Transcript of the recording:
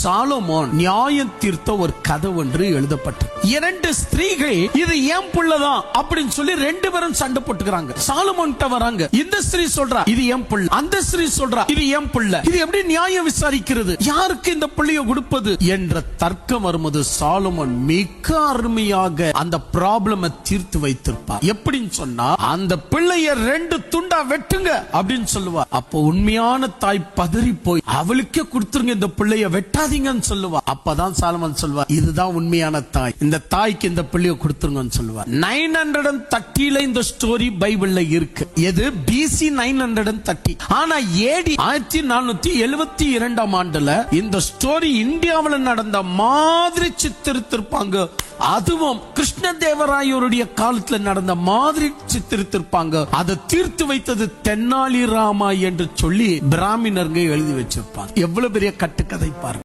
Solomon நியாயம் தீர்த்த ஒரு கதை ஒன்று எழுதப்பட்டது. 2 ஸ்திரீகள் இது ஏன் புள்ளதான் அப்படின்னு சொல்லி 2 பேரும் சண்டை போட்டுக்கிறாங்க. சாலமோன் கிட்ட வராங்க. இந்த ஸ்திரீ சொல்றா இது ஏன் புள்ள, அந்த ஸ்திரீ சொல்றா இது ஏன் புள்ள, இது எப்படி நியாயம் விசாரிக்கிறது, யாருக்கு இந்த புள்ளைய கொடுப்பது என்ற தர்க்கம் வரும்போது சாலமோன் மிக அருமையாக அந்த ப்ராப்ளமை தீர்த்து வைத்திருப்பார். எப்படின்னு சொன்னா, அந்த பிள்ளைய 2 துண்டா வெட்டுங்க அப்படின்னு சொல்லுவா. அப்போ உண்மையான தாய் பதறி போய் அவளுக்கே கொடுத்துருங்க, இந்த பிள்ளைய வெட்டாதீங்கன்னு சொல்லுவா. அப்பதான் சாலமோன் சொல்லுவா, இதுதான் உண்மையான தாய், இந்த தாய்க்கு இந்த பிள்ளைய கொடுத்துருங்கன்னு சொல்லுவா. 930 இந்த ஸ்டோரி பைபிள்ல இருக்கு. எது BC 930. ஆனா AD 1472 ஆண்டுல இந்த ஸ்டோரி இந்தியாவில் நடந்த மாதிரி சித்தரித்திருப்பாங்க. அதுவும் கிருஷ்ணதேவராயருடைய காலத்துல நடந்த மாதிரி சித்தரித்திருப்பாங்க. அதை தீர்த்து வைத்தது தென்னாலி ராமா என்று சொல்லி பிராமணர்கள் எழுதி வச்சிருப்பாங்க. எவ்வளவு பெரிய கட்டுக்கதை பாருங்க.